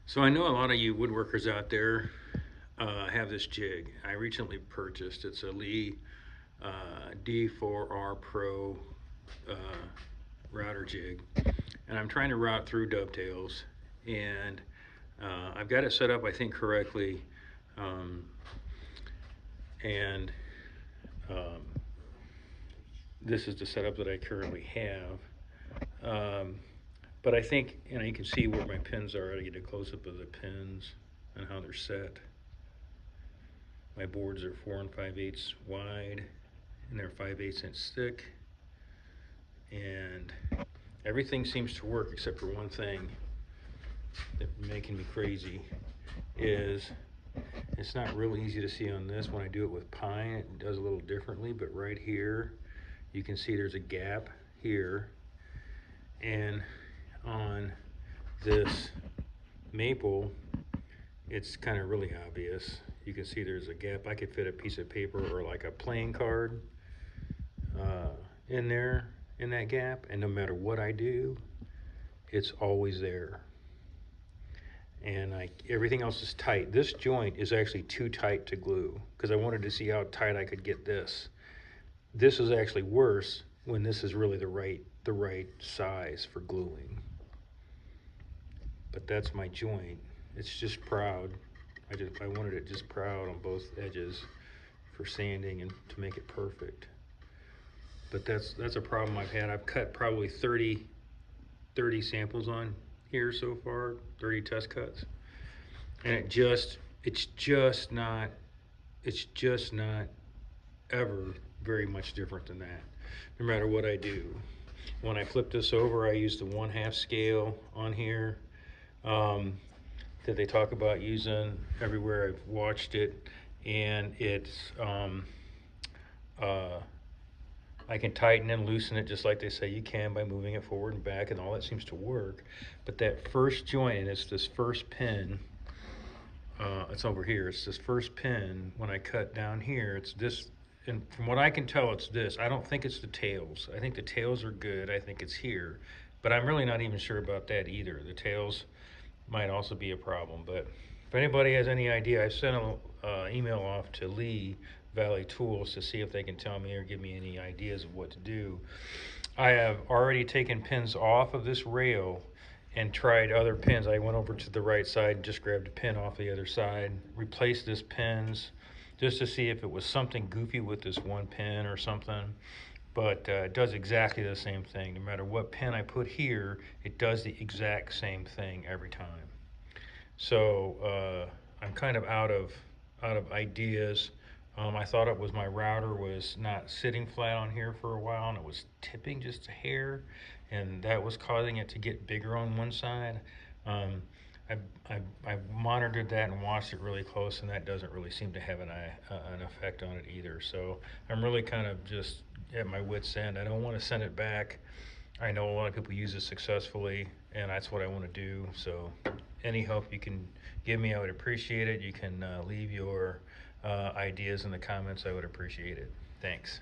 So I know a lot of you woodworkers out there have this jig. I recently purchased. It's a Leigh D4R Pro uh, router jig, and I'm trying to route through dovetails. And I've got it set up, I think, correctly. Um, and um, This is the setup that I currently have. But I think, you can see where my pins are. I get a close-up of the pins and how they're set. My boards are 4 5/8 wide, and they're 5/8 inch thick. And everything seems to work except for one thing that's making me crazy is it's not real easy to see on this. When I do it with pine, it does a little differently, but right here, you can see there's a gap here. And on this maple, it's kind of really obvious. You can see there's a gap. I could fit a piece of paper or like a playing card in there, in that gap, and no matter what I do, it's always there. And everything else is tight. This joint is actually too tight to glue because I wanted to see how tight I could get this. This is actually worse when this is really the right size for gluing. But that's my joint. It's just proud. I wanted it just proud on both edges for sanding and to make it perfect. But that's a problem I've had. I've cut probably 30 samples on here so far, 30 test cuts. And it's just not ever very much different than that, no matter what I do. When I flip this over, I use the 1/2 scale on here that they talk about using everywhere I've watched it, and it's I can tighten and loosen it just like they say you can by moving it forward and back, and all that seems to work. But that first joint, and it's this first pin, it's over here, it's this first pin. When I cut down here, it's this, and from what I can tell, it's this. I don't think it's the tails. I think the tails are good. I think it's here, but I'm really not even sure about that either. The tails might also be a problem. But if anybody has any idea, I sent an email off to Lee Valley Tools to see if they can tell me or give me any ideas of what to do. I have already taken pins off of this rail and tried other pins. I went over to the right side and just grabbed a pin off the other side, replaced this pins just to see if it was something goofy with this one pin or something. But it does exactly the same thing. No matter what pin I put here, it does the exact same thing every time. So I'm kind of out of ideas. I thought it was my router was not sitting flat on here for a while, and it was tipping just a hair, and that was causing it to get bigger on one side. I've monitored that and watched it really close, and that doesn't really seem to have an effect on it either. So I'm really kind of just at my wit's end. I don't want to send it back. I know a lot of people use it successfully, and that's what I want to do. So any help you can give me, I would appreciate it. You can leave your ideas in the comments. I would appreciate it. Thanks.